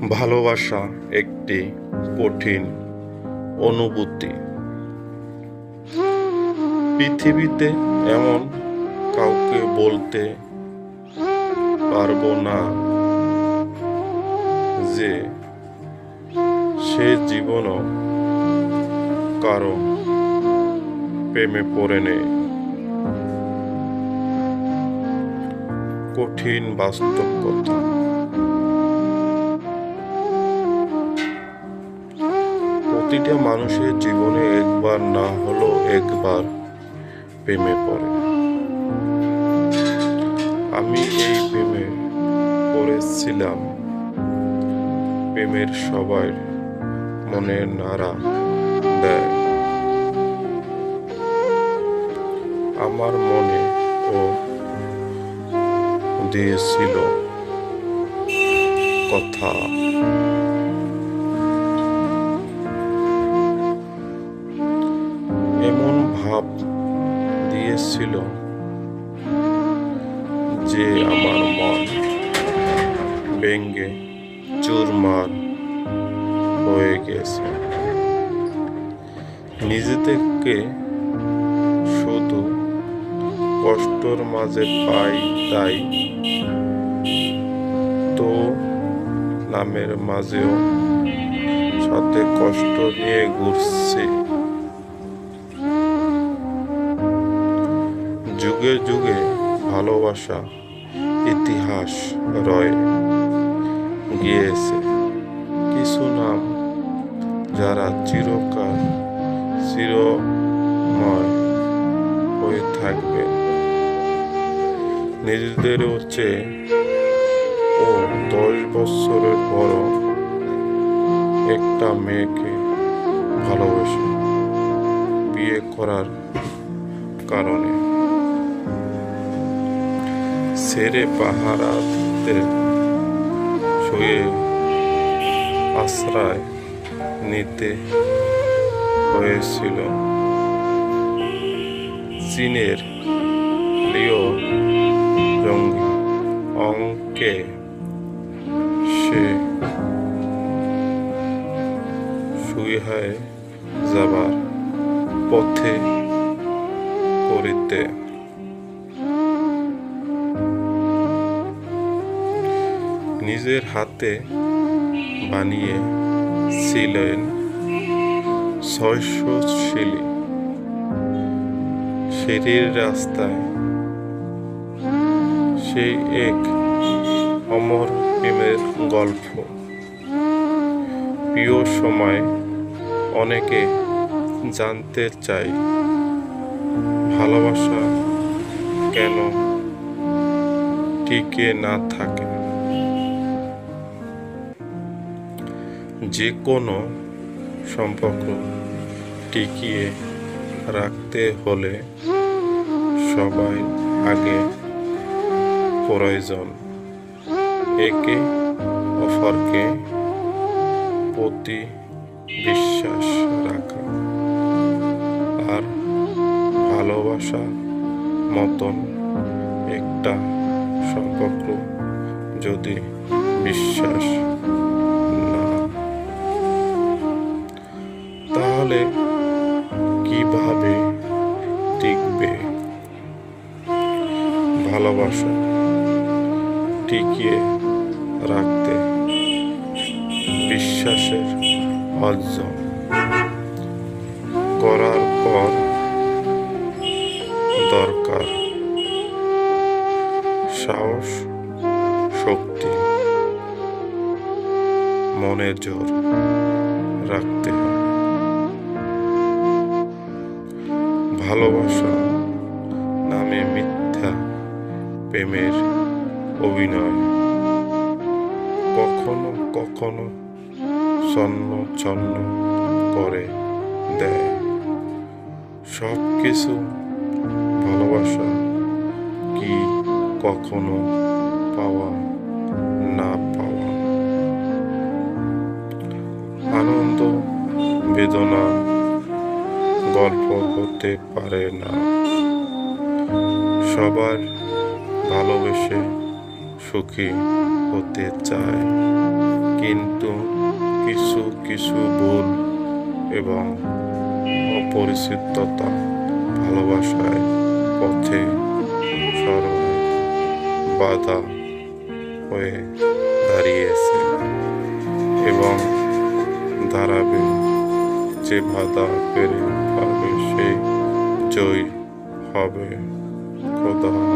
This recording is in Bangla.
ভালোবাসা একটি কঠিন অনুভূতি। পৃথিবীতে এমন কাউকে বলতে পারবো না যে সে জীবনও কারো প্রেমে পড়ে নেই। কঠিন বাস্তব কথা। প্রতিটা মানুষের জীবনে একবার না হলেও একবার প্রেমে পড়ে। আমি এই প্রেমে পড়েছিলাম। প্রেমের সবাই মনে নাড়া দেয়। আমার মনে ও দিয়েছিল কথা। এমন ভাব দিয়েছিল যে আমার মন ভেঙে চুরমার হয়ে গেছে। নিজেদেরকে শুধু কষ্টর মাঝে পাই, তাই তো নামের মাঝেও সাথে কষ্ট নিয়ে ঘুরছি। যুগে যুগে ভালোবাসা ইতিহাস রয়ে গিয়েছে। কিছু নাম যারা চিরকাল চিরময় হয়ে থাকবে। নিজেদেরও চেয়ে ও 10 বছরের বড় একটা মেয়েকে ভালোবেসে বিয়ে করার কারণে ছেড়ে পাহারাতে শুয়ে আশ্রয় নিতে হয়েছিল। চীনের লিও জঙ্গি অঙ্কে সে সুইহায় যাবার পথে করিতে নিজের হাতে বানিয়েছিলেন 600 শিলি। সিঁড়ির রাস্তায় সেই এক অমর প্রেমের গল্প। প্রিয় সময় অনেকে জানতে চায় ভালোবাসা কেন টিকে না থাকে। যে কোনো সম্পর্ক টিকিয়ে রাখতে হলে সবাই আগে প্রয়োজন একে অপরকে প্রতি বিশ্বাস রাখা। আর ভালোবাসা মতন একটা সম্পর্ক যদি বিশ্বাস না, তাহলে কিভাবে টিকবে? ভালোবাসা টিকিয়ে রাখতে বিশ্বাসের অর্জন করার পর দরকার সাহস, শক্তি, মনে জোর রাখতে হবে। ভালোবাসা নামে মিথ্যা প্রেমের অভিনয় কখনো কখনো ছন্ন ছন্ন করে দেয় সব কিছু। ভালোবাসা কি কখনো পাওয়া না পাওয়া, আনন্দ বেদনা গল্প হতে পারে না। সবার ভালোবেসে সুখী হতে চায়, কিন্তু কিছু কিছু ভুল এবং অপরিচিততা ভালোবাসায় পথে সরায় বাধা হয়ে দাঁড়িয়েছে এবং দাঁড়াবে। যে বাধা পেরে পারবে সেই জয়ী হবে। খোদা।